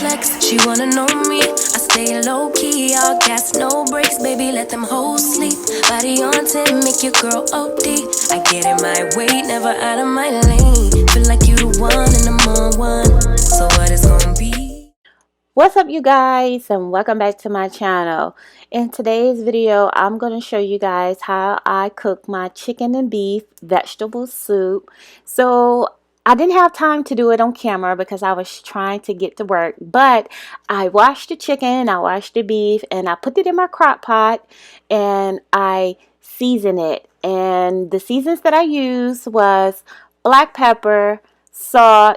flex, she wanna know me. I stay low key, all gas, no brakes, baby, let them hoes sleep. Body on 10, make your girl OD. I get in my way, never out of my lane. Feel like you the one and I'm on one. So what it's gonna be? What's up, you guys, and welcome back to my channel. In today's video, I'm going to show you guys how I cook my chicken and beef vegetable soup. So I didn't have time to do it on camera because I was trying to get to work, but I washed the chicken, I washed the beef, and I put it in my crock pot and I seasoned it. And the seasons that I used was black pepper, salt,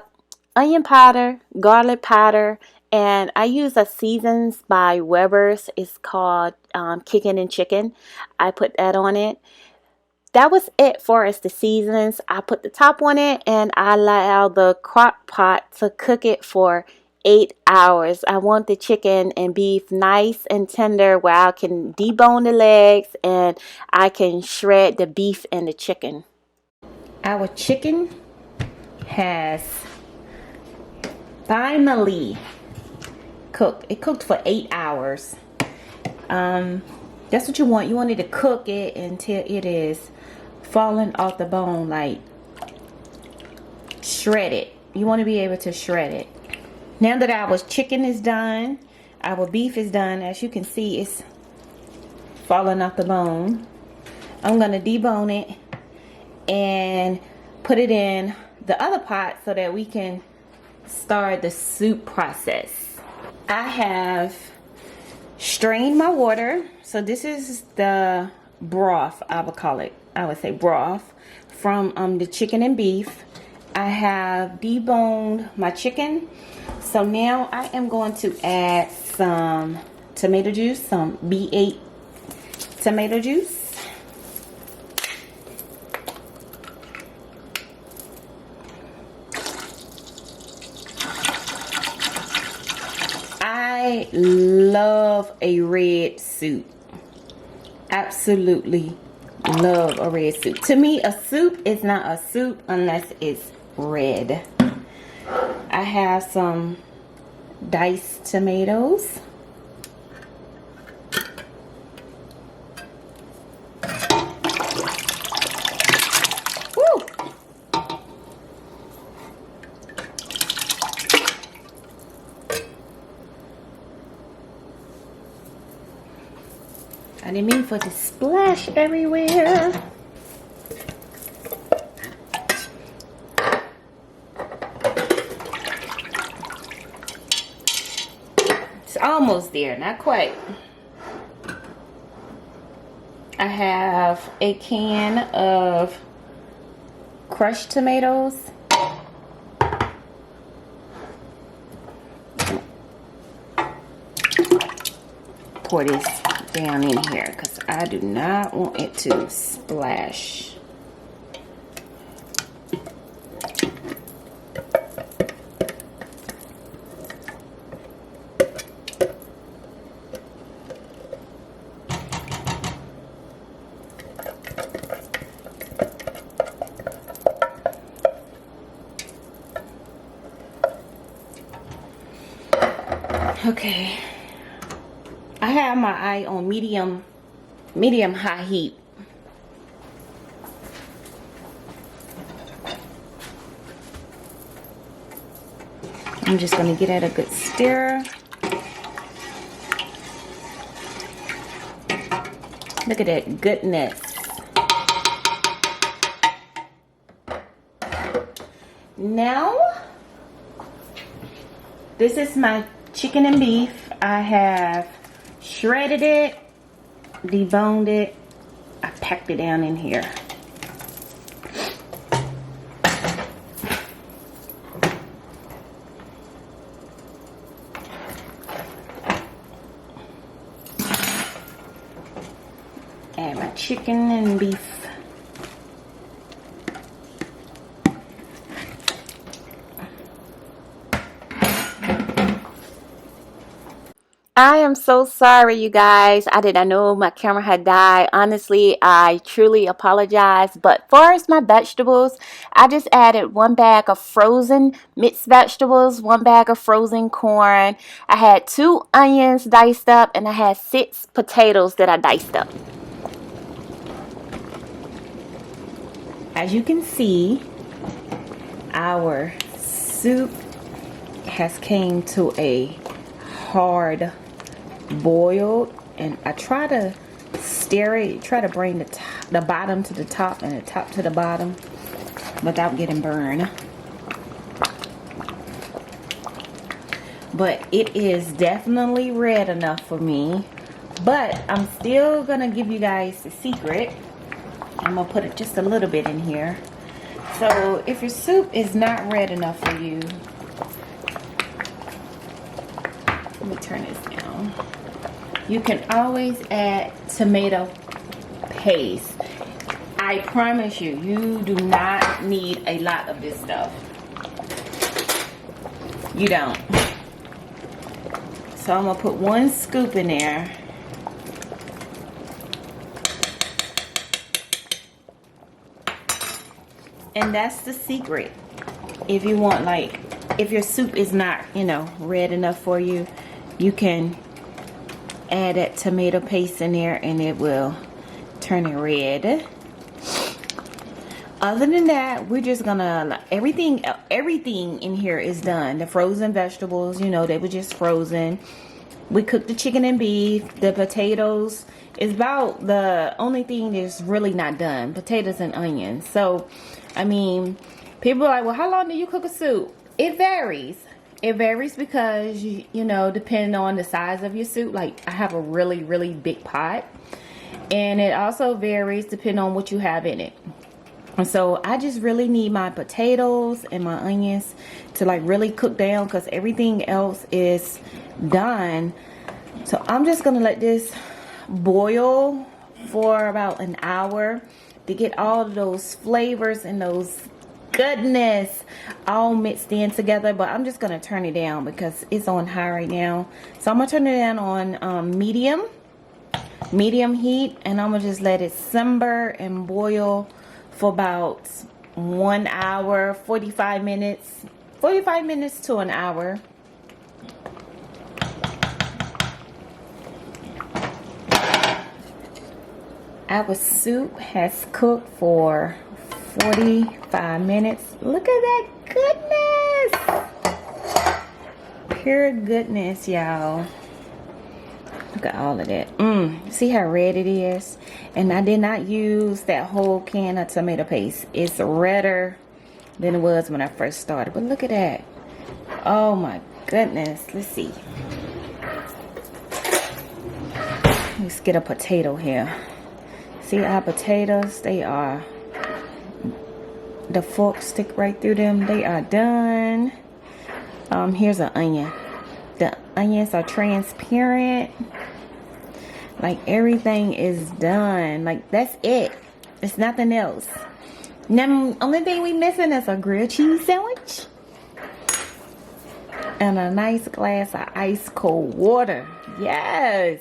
onion powder, garlic powder, and I use a Seasons by Weber's. It's called Kickin' and Chicken. I put that on it. That was it for us, the seasons. I put the top on it and I allow the crock pot to cook it for 8 hours. I want the chicken and beef nice and tender where I can debone the legs and I can shred the beef and the chicken. Our chicken has finally cooked. It cooked for 8 hours. That's what you want. You want it to cook it until it is falling off the bone, like shred it. You want to be able to shred it. Now that our chicken is done, our beef is done, as you can see, it's falling off the bone. I'm going to debone it and put it in the other pot so that we can start the soup process. I have strained my water. So this is the broth, I would call it. I would say broth from the chicken and beef. I have deboned my chicken. So now I am going to add some tomato juice, some B8 tomato juice. I love a red soup. Absolutely love a red soup. To me, a soup is not a soup unless it's red. I have some diced tomatoes. Woo! I didn't mean for it to splash everywhere. It's almost there, not quite. I have a can of crushed tomatoes. Pour this down in here because I do not want it to splash. Okay. I have my eye on medium high heat. I'm just going to get it a good stir. Look at that goodness. Now, this is my chicken and beef. I have shredded it, deboned it. I packed it down in here. Add my chicken and beef. I am so sorry, you guys. I did not know my camera had died. Honestly, I truly apologize. But far as my vegetables, I just added 1 bag of frozen mixed vegetables, 1 bag of frozen corn. I had 2 onions diced up, and I had 6 potatoes that I diced up. As you can see, our soup has came to a hard boiled, and I try to stir it, try to bring the bottom to the top and the top to the bottom without getting burned. But it is definitely red enough for me. But I'm still gonna give you guys the secret. I'm gonna put it just a little bit in here. So if your soup is not red enough for you, let me turn this down. You can always add tomato paste. I promise you, you do not need a lot of this stuff. You don't. So I'm gonna put 1 scoop in there. And that's the secret. If you want, like, if your soup is not, you know, red enough for you, you can add that tomato paste in there and it will turn it red. Other than that, we're just gonna, everything in here is done. The frozen vegetables, you know, they were just frozen. We cooked the chicken and beef. The potatoes is about the only thing that's really not done. Potatoes and onions. So, I mean, people are like, well, how long do you cook a soup? It varies. It varies because, you know, depending on the size of your soup. Like, I have a really, really big pot. And it also varies depending on what you have in it. And so I just really need my potatoes and my onions to like really cook down because everything else is done. So I'm just going to let this boil for about an hour to get all of those flavors and those goodness all mixed in together. But I'm just going to turn it down because it's on high right now. So I'm going to turn it down on medium heat, and I'm going to just let it simmer and boil for about 1 hour, 45 minutes to an hour. Our soup has cooked for 45 minutes. Look at that goodness. Pure goodness, y'all. Look at all of that. See how red it is? And I did not use that whole can of tomato paste. It's redder than it was when I first started. But look at that. Oh my goodness. Let's see. Let's get a potato here. See our potatoes? They are, the fork stick right through them. They are done. Here's an onion. The onions are transparent. Like, everything is done. Like, that's it. It's nothing else. Now, only thing we missing is a grilled cheese sandwich and a nice glass of ice cold water. Yes.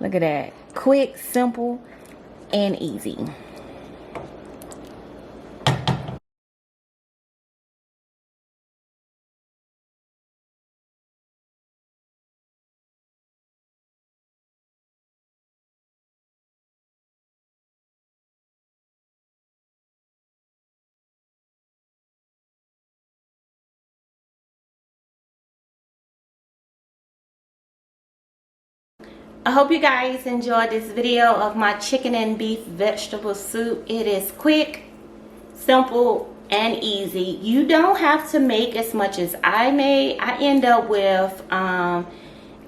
Look at that. Quick, simple, and easy. I hope you guys enjoyed this video of my chicken and beef vegetable soup. It is quick, simple, and easy. You don't have to make as much as I made. I end up with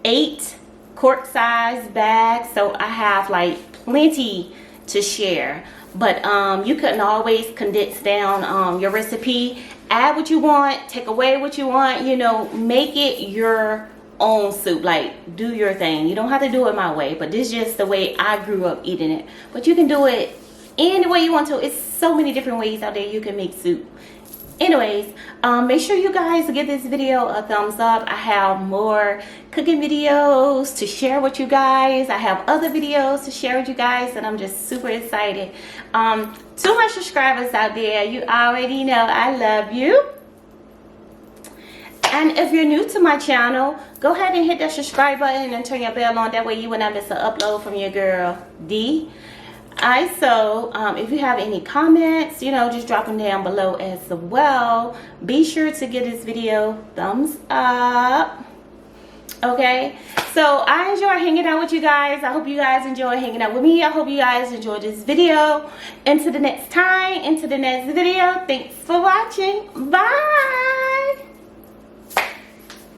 8 quart size bags, so I have like plenty to share. But you can always condense down your recipe, add what you want, take away what you want, you know, make it your own soup. Like, do your thing. You don't have to do it my way, but this is just the way I grew up eating it. But you can do it any way you want to. It's so many different ways out there you can make soup. Anyways, make sure you guys give this video a thumbs up. I have more cooking videos to share with you guys. I have other videos to share with you guys, and I'm just super excited. To my subscribers out there, you already know I love you. And if you're new to my channel, go ahead and hit that subscribe button and turn your bell on. That way you will not miss an upload from your girl, Dee. So if you have any comments, you know, just drop them down below as well. Be sure to give this video thumbs up. Okay, so I enjoy hanging out with you guys. I hope you guys enjoy hanging out with me. I hope you guys enjoyed this video. Until the next time, into the next video, thanks for watching. Bye.